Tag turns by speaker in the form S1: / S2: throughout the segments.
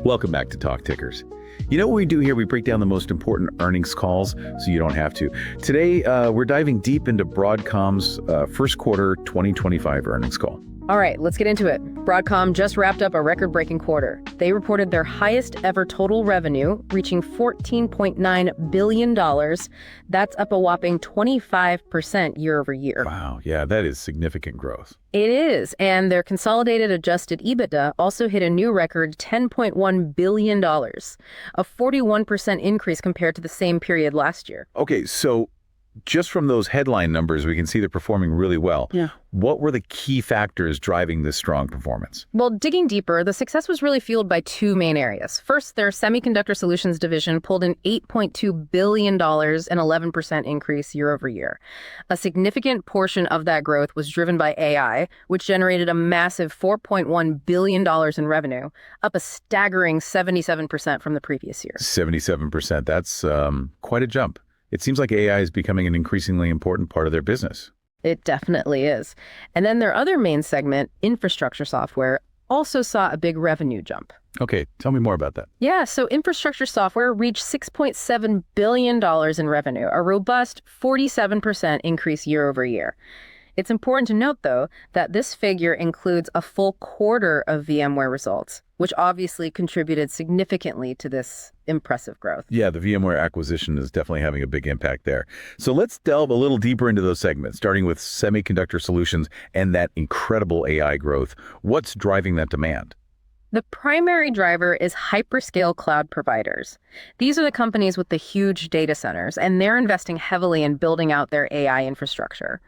S1: Welcome back to Talk Tickers. You know what we do here? We break down the most important earnings calls so you don't have to. Today, we're diving deep into Broadcom's first quarter 2025 earnings call.
S2: All right, let's get into it. Broadcom just wrapped up a record-breaking quarter. They reported their highest ever total revenue, reaching $14.9 billion. That's up a whopping 25% year over year.
S1: Wow, yeah, that is significant growth.
S2: It is, and their consolidated adjusted EBITDA also hit a new record, $10.1 billion, a 41% increase compared to the same period last year.
S1: Okay, so just from those headline numbers, we can see they're performing really well.
S2: Yeah.
S1: What were the key factors driving this strong performance?
S2: Well, digging deeper, the success was really fueled by two main areas. First, their Semiconductor Solutions division pulled in $8.2 billion, an 11% increase year over year. A significant portion of that growth was driven by AI, which generated a massive $4.1 billion in revenue, up a staggering 77% from the previous year.
S1: 77%, that's quite a jump. It seems like AI is becoming an increasingly important part of their business.
S2: It definitely is. And then their other main segment, infrastructure software, also saw a big revenue jump.
S1: Okay, tell me more about that.
S2: Yeah, so infrastructure software reached $6.7 billion in revenue, a robust 47% increase year over year. It's important to note, though, that this figure includes a full quarter of VMware results, which obviously contributed significantly to this impressive growth.
S1: Yeah, the VMware acquisition is definitely having a big impact there. So let's delve a little deeper into those segments, starting with Semiconductor Solutions and that incredible AI growth. What's driving that demand?
S2: The primary driver is hyperscale cloud providers. These are the companies with the huge data centers, and they're investing heavily in building out their AI infrastructure.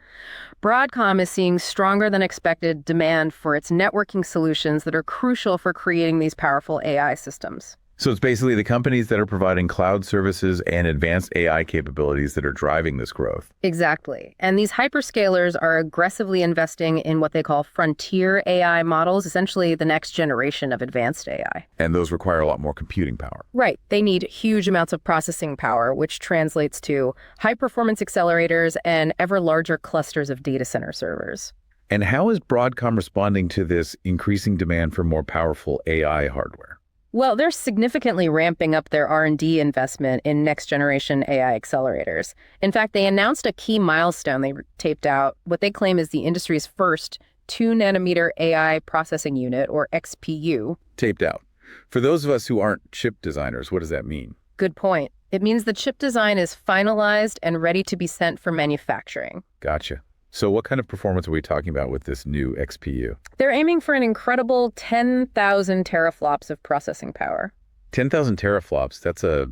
S2: Broadcom is seeing stronger than expected demand for its networking solutions that are crucial for creating these powerful AI systems.
S1: So it's basically the companies that are providing cloud services and advanced AI capabilities that are driving this growth.
S2: Exactly. And these hyperscalers are aggressively investing in what they call frontier AI models, essentially the next generation of advanced AI.
S1: And those require a lot more computing power.
S2: Right. They need huge amounts of processing power, which translates to high-performance accelerators and ever larger clusters of data center servers.
S1: And how is Broadcom responding to this increasing demand for more powerful AI hardware?
S2: Well, they're significantly ramping up their R&D investment in next-generation AI accelerators. In fact, they announced a key milestone. They taped out what they claim is the industry's first two-nanometer AI processing unit, or XPU.
S1: Taped out. For those of us who aren't chip designers, what does that mean?
S2: Good point. It means the chip design is finalized and ready to be sent for manufacturing.
S1: Gotcha. So what kind of performance are we talking about with this new XPU?
S2: They're aiming for an incredible 10,000 teraflops of processing power.
S1: 10,000 teraflops, that's a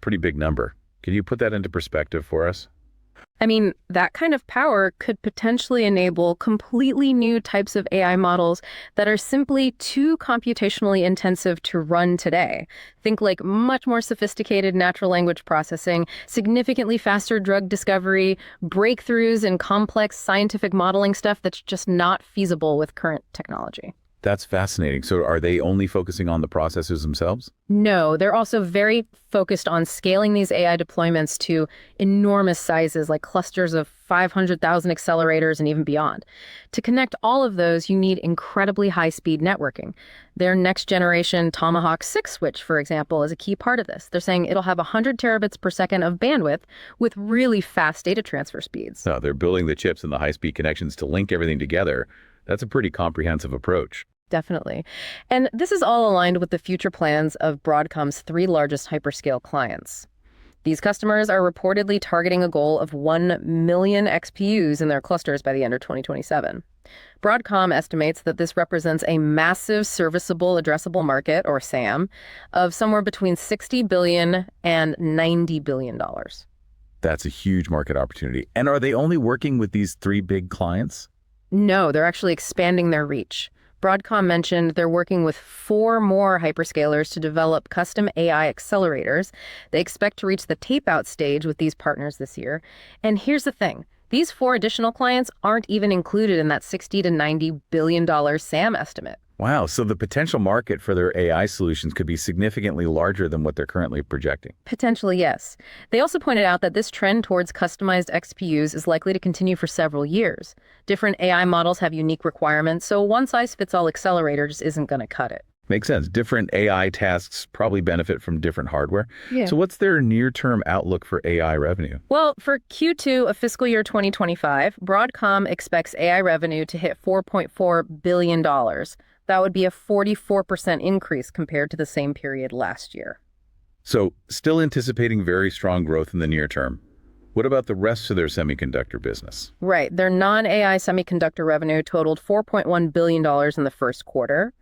S1: pretty big number. Can you put that into perspective for us?
S2: I mean, that kind of power could potentially enable completely new types of AI models that are simply too computationally intensive to run today. Think like much more sophisticated natural language processing, significantly faster drug discovery, breakthroughs in complex scientific modeling stuff that's just not feasible with current technology.
S1: That's fascinating. So are they only focusing on the processors themselves?
S2: No, they're also very focused on scaling these AI deployments to enormous sizes, like clusters of 500,000 accelerators and even beyond. To connect all of those, you need incredibly high-speed networking. Their next-generation Tomahawk 6 switch, for example, is a key part of this. They're saying it'll have 100 terabits per second of bandwidth with really fast data transfer speeds.
S1: So they're building the chips and the high-speed connections to link everything together. That's a pretty comprehensive approach.
S2: Definitely. And this is all aligned with the future plans of Broadcom's three largest hyperscale clients. These customers are reportedly targeting a goal of 1 million XPUs in their clusters by the end of 2027. Broadcom estimates that this represents a massive serviceable addressable market, or SAM, of somewhere between $60 billion and $90 billion.
S1: That's a huge market opportunity. And are they only working with these three big clients?
S2: No, they're actually expanding their reach. Broadcom mentioned they're working with 4 more hyperscalers to develop custom AI accelerators. They expect to reach the tape-out stage with these partners this year. And here's the thing. These 4 additional clients aren't even included in that $60 to $90 billion SAM estimate.
S1: Wow, so the potential market for their AI solutions could be significantly larger than what they're currently projecting.
S2: Potentially, yes. They also pointed out that this trend towards customized XPUs is likely to continue for several years. Different AI models have unique requirements, so one-size-fits-all accelerator just isn't going to cut it.
S1: Makes sense. Different AI tasks probably benefit from different hardware.
S2: Yeah.
S1: So what's their near-term outlook for AI revenue?
S2: Well, for Q2 of fiscal year 2025, Broadcom expects AI revenue to hit $4.4 billion. That would be a 44% increase compared to the same period last year.
S1: So still anticipating very strong growth in the near term. What about the rest of their semiconductor business?
S2: Right. Their non-AI semiconductor revenue totaled $4.1 billion in the first quarter.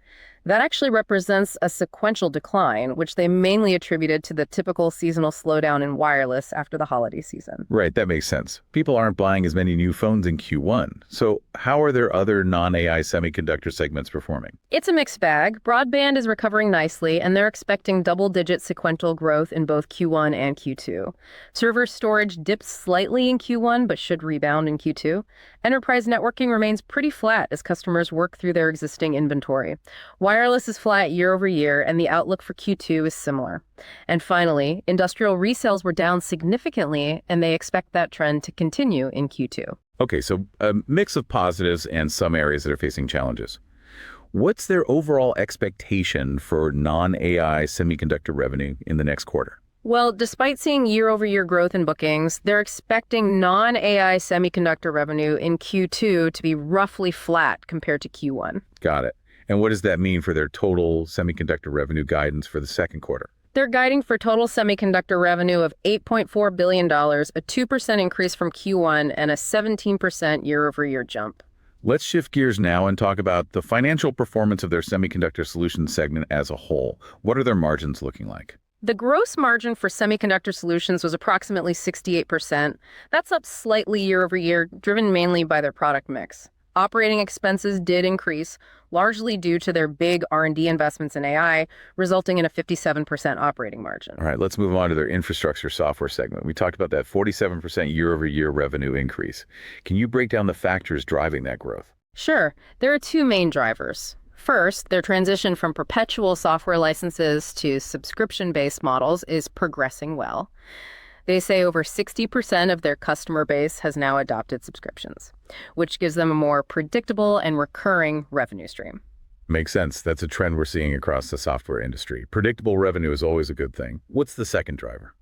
S2: That actually represents a sequential decline, which they mainly attributed to the typical seasonal slowdown in wireless after the holiday season.
S1: Right, that makes sense. People aren't buying as many new phones in Q1. So how are their other non-AI semiconductor segments performing?
S2: It's a mixed bag. Broadband is recovering nicely, and they're expecting double-digit sequential growth in both Q1 and Q2. Server storage dipped slightly in Q1, but should rebound in Q2. Enterprise networking remains pretty flat as customers work through their existing inventory. Wireless is flat year over year, and the outlook for Q2 is similar. And finally, industrial resales were down significantly, and they expect that trend to continue in Q2.
S1: Okay, so a mix of positives and some areas that are facing challenges. What's their overall expectation for non-AI semiconductor revenue in the next quarter?
S2: Well, despite seeing year-over-year growth in bookings, they're expecting non-AI semiconductor revenue in Q2 to be roughly flat compared to Q1.
S1: Got it. And what does that mean for their total semiconductor revenue guidance for the second quarter?
S2: They're guiding for total semiconductor revenue of $8.4 billion, a 2% increase from Q1 and a 17% year-over-year jump.
S1: Let's shift gears now and talk about the financial performance of their semiconductor solutions segment as a whole. What are their margins looking like?
S2: The gross margin for Semiconductor Solutions was approximately 68%. That's up slightly year over year, driven mainly by their product mix. Operating expenses did increase, largely due to their big R&D investments in AI, resulting in a 57% operating margin.
S1: All right, let's move on to their infrastructure software segment. We talked about that 47% year-over-year revenue increase. Can you break down the factors driving that growth?
S2: Sure. There are two main drivers. First, their transition from perpetual software licenses to subscription-based models is progressing well. They say over 60% of their customer base has now adopted subscriptions, which gives them a more predictable and recurring revenue stream.
S1: Makes sense. That's a trend we're seeing across the software industry. Predictable revenue is always a good thing. What's the second driver?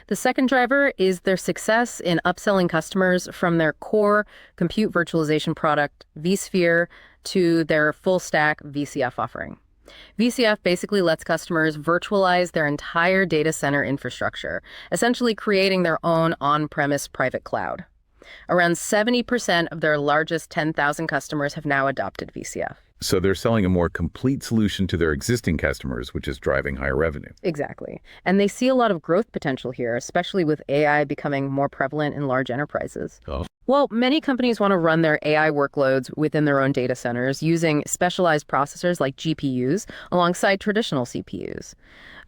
S2: The second driver is their success in upselling customers from their core compute virtualization product, vSphere, to their full-stack VCF offering. VCF basically lets customers virtualize their entire data center infrastructure, essentially creating their own on-premise private cloud. Around 70% of their largest 10,000 customers have now adopted VCF.
S1: So they're selling a more complete solution to their existing customers, which is driving higher revenue.
S2: Exactly. And they see a lot of growth potential here, especially with AI becoming more prevalent in large enterprises.
S1: Oh.
S2: Well, many companies want to run their AI workloads within their own data centers using specialized processors like GPUs alongside traditional CPUs.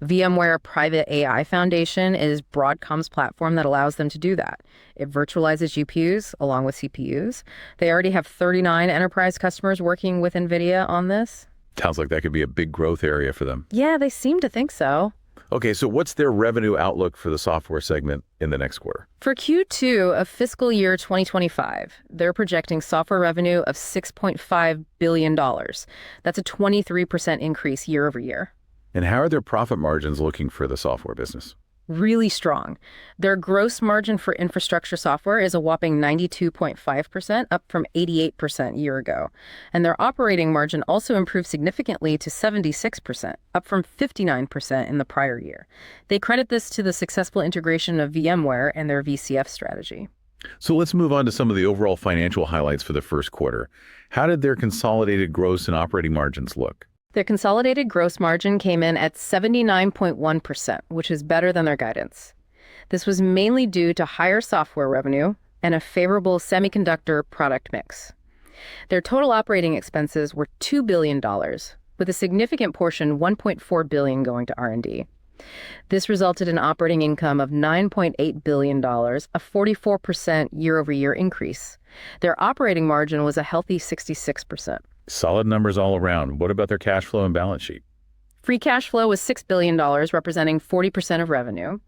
S2: VMware Private AI Foundation is Broadcom's platform that allows them to do that. It virtualizes GPUs along with CPUs. They already have 39 enterprise customers working with NVIDIA on this.
S1: Sounds like that could be a big growth area for them.
S2: Yeah, they seem to think so.
S1: Okay, so what's their revenue outlook for the software segment in the next quarter?
S2: For Q2 of fiscal year 2025, they're projecting software revenue of $6.5 billion. That's a 23% increase year over year.
S1: And how are their profit margins looking for the software business?
S2: Really strong. Their gross margin for infrastructure software is a whopping 92.5%, up from 88% a year ago. And their operating margin also improved significantly to 76%, up from 59% in the prior year. They credit this to the successful integration of VMware and their VCF strategy.
S1: So let's move on to some of the overall financial highlights for the first quarter. How did their consolidated gross and operating margins look?
S2: Their consolidated gross margin came in at 79.1%, which is better than their guidance. This was mainly due to higher software revenue and a favorable semiconductor product mix. Their total operating expenses were $2 billion, with a significant portion, $1.4 billion, going to R&D. This resulted in operating income of $9.8 billion, a 44% year-over-year increase. Their operating margin was a healthy 66%.
S1: Solid numbers all around. What about their cash flow and balance sheet?
S2: Free cash flow was $6 billion, representing 40% of revenue.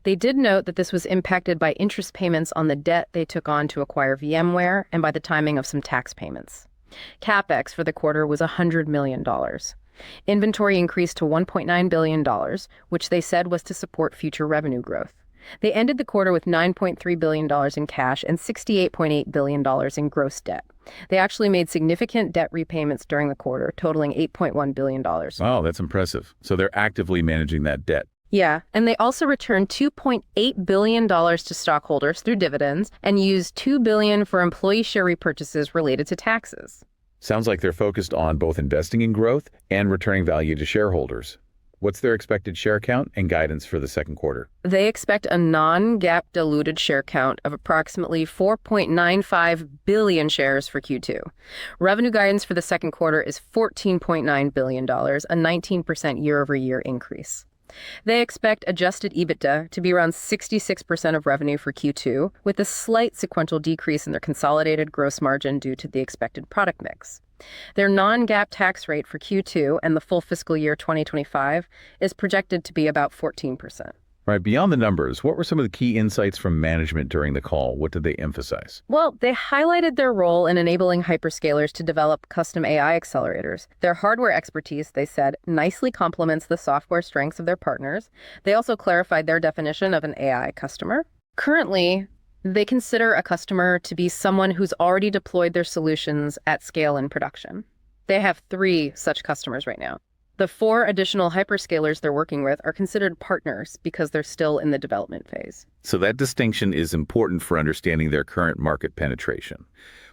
S2: They did note that this was impacted by interest payments on the debt they took on to acquire VMware and by the timing of some tax payments. CapEx for the quarter was $100 million. Inventory increased to $1.9 billion, which they said was to support future revenue growth. They ended the quarter with $9.3 billion in cash and $68.8 billion in gross debt. They actually made significant debt repayments during the quarter, totaling $8.1 billion.
S1: Wow, that's impressive. So they're actively managing that debt.
S2: Yeah, and they also returned $2.8 billion to stockholders through dividends and used $2 billion for employee share repurchases related to taxes.
S1: Sounds like they're focused on both investing in growth and returning value to shareholders. What's their expected share count and guidance for the second quarter?
S2: They expect a non-GAAP diluted share count of approximately 4.95 billion shares for Q2. Revenue guidance for the second quarter is $14.9 billion, a 19% year-over-year increase. They expect adjusted EBITDA to be around 66% of revenue for Q2, with a slight sequential decrease in their consolidated gross margin due to the expected product mix. Their non-GAAP tax rate for Q2 and the full fiscal year 2025 is projected to be about 14%.
S1: Right, beyond the numbers, what were some of the key insights from management during the call? What did they emphasize?
S2: Well, they highlighted their role in enabling hyperscalers to develop custom AI accelerators. Their hardware expertise, they said, nicely complements the software strengths of their partners. They also clarified their definition of an AI customer. Currently, they consider a customer to be someone who's already deployed their solutions at scale in production. They have 3 such customers right now. The 4 additional hyperscalers they're working with are considered partners because they're still in the development phase.
S1: So that distinction is important for understanding their current market penetration.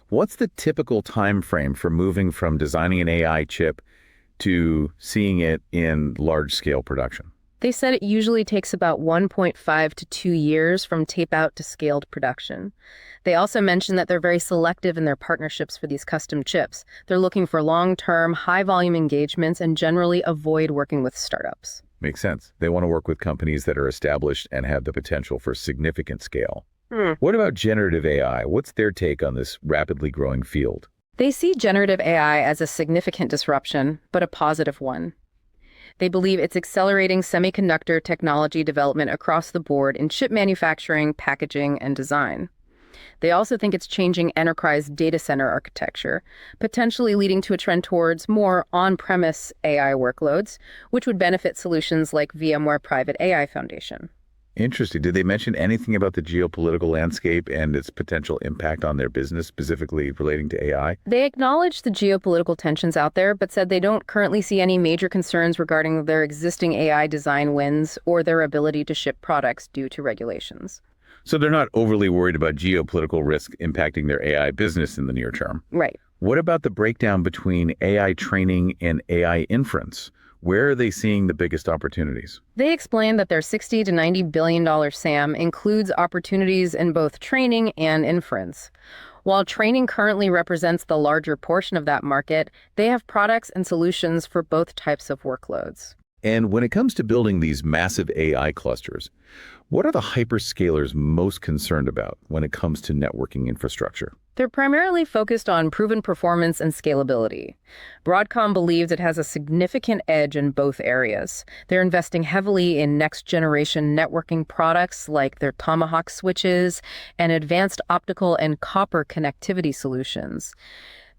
S1: What's the typical time frame for moving from designing an AI chip to seeing it in large-scale production?
S2: They said it usually takes about 1.5 to 2 years from tape-out to scaled production. They also mentioned that they're very selective in their partnerships for these custom chips. They're looking for long-term, high-volume engagements and generally avoid working with startups.
S1: Makes sense. They want to work with companies that are established and have the potential for significant scale. What about generative AI? What's their take on this rapidly growing field?
S2: They see generative AI as a significant disruption, but a positive one. They believe it's accelerating semiconductor technology development across the board in chip manufacturing, packaging, and design. They also think it's changing enterprise data center architecture, potentially leading to a trend towards more on-premise AI workloads, which would benefit solutions like VMware Private AI Foundation.
S1: Interesting. Did they mention anything about the geopolitical landscape and its potential impact on their business, specifically relating to AI?
S2: They acknowledged the geopolitical tensions out there, but said they don't currently see any major concerns regarding their existing AI design wins or their ability to ship products due to regulations.
S1: So they're not overly worried about geopolitical risk impacting their AI business in the near term.
S2: Right.
S1: What about the breakdown between AI training and AI inference? Where are they seeing the biggest opportunities?
S2: They explained that their $60 to $90 billion SAM includes opportunities in both training and inference. While training currently represents the larger portion of that market, they have products and solutions for both types of workloads.
S1: And when it comes to building these massive AI clusters, what are the hyperscalers most concerned about when it comes to networking infrastructure?
S2: They're primarily focused on proven performance and scalability. Broadcom believes it has a significant edge in both areas. They're investing heavily in next-generation networking products like their Tomahawk switches and advanced optical and copper connectivity solutions.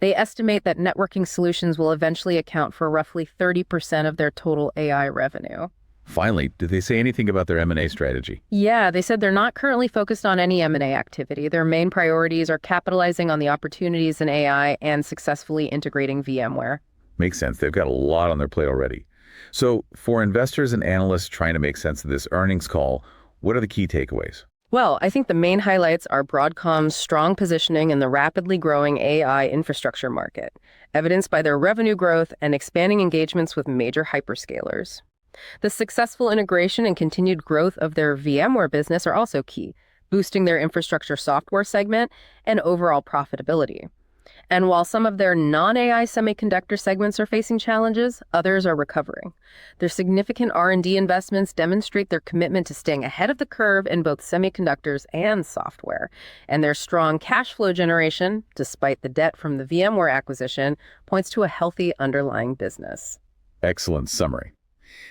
S2: They estimate that networking solutions will eventually account for roughly 30% of their total AI revenue.
S1: Finally, did they say anything about their M&A strategy?
S2: Yeah, they said they're not currently focused on any M&A activity. Their main priorities are capitalizing on the opportunities in AI and successfully integrating VMware.
S1: Makes sense. They've got a lot on their plate already. So for investors and analysts trying to make sense of this earnings call, what are the key takeaways?
S2: Well, I think the main highlights are Broadcom's strong positioning in the rapidly growing AI infrastructure market, evidenced by their revenue growth and expanding engagements with major hyperscalers. The successful integration and continued growth of their VMware business are also key, boosting their infrastructure software segment and overall profitability. And while some of their non-AI semiconductor segments are facing challenges, others are recovering. Their significant R&D investments demonstrate their commitment to staying ahead of the curve in both semiconductors and software. And their strong cash flow generation, despite the debt from the VMware acquisition, points to a healthy underlying business.
S1: Excellent summary.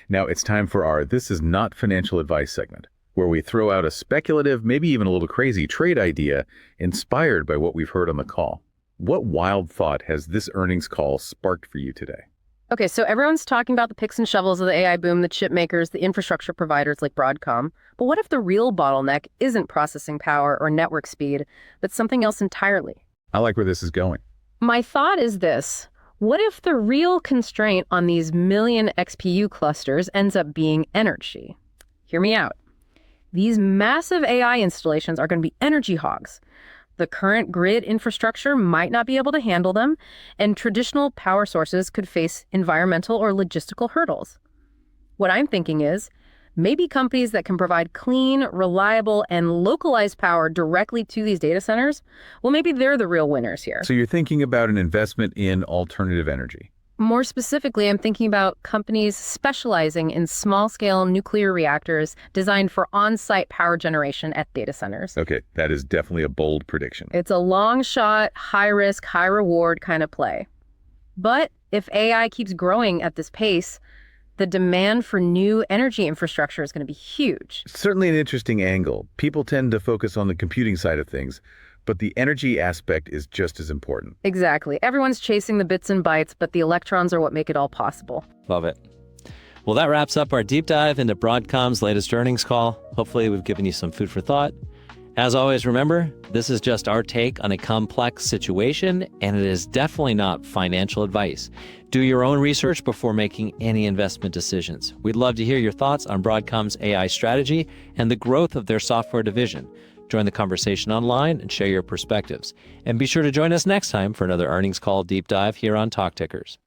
S1: Now it's time for our This Is Not Financial Advice segment, where we throw out a speculative, maybe even a little crazy trade idea inspired by what we've heard on the call. What wild thought has this earnings call sparked for you today?
S2: Okay, so everyone's talking about the picks and shovels of the AI boom, the chip makers, the infrastructure providers like Broadcom. But what if the real bottleneck isn't processing power or network speed, but something else entirely?
S1: I like where this is going.
S2: My thought is this. What if the real constraint on these million XPU clusters ends up being energy? Hear me out. These massive AI installations are going to be energy hogs. The current grid infrastructure might not be able to handle them, and traditional power sources could face environmental or logistical hurdles. What I'm thinking is, maybe companies that can provide clean, reliable, and localized power directly to these data centers, well, maybe they're the real winners here.
S1: So you're thinking about an investment in alternative energy.
S2: More specifically, I'm thinking about companies specializing in small-scale nuclear reactors designed for on-site power generation at data centers.
S1: Okay, that is definitely a bold prediction.
S2: It's a long shot, high risk, high reward kind of play. But if AI keeps growing at this pace, the demand for new energy infrastructure is going to be huge.
S1: Certainly an interesting angle. People tend to focus on the computing side of things, but the energy aspect is just as important.
S2: Exactly. Everyone's chasing the bits and bytes, but the electrons are what make it all possible.
S3: Love it. Well, that wraps up our deep dive into Broadcom's latest earnings call. Hopefully, we've given you some food for thought. As always, remember, this is just our take on a complex situation, and it is definitely not financial advice. Do your own research before making any investment decisions. We'd love to hear your thoughts on Broadcom's AI strategy and the growth of their software division. Join the conversation online and share your perspectives. And be sure to join us next time for another earnings call deep dive here on Talk Tickers.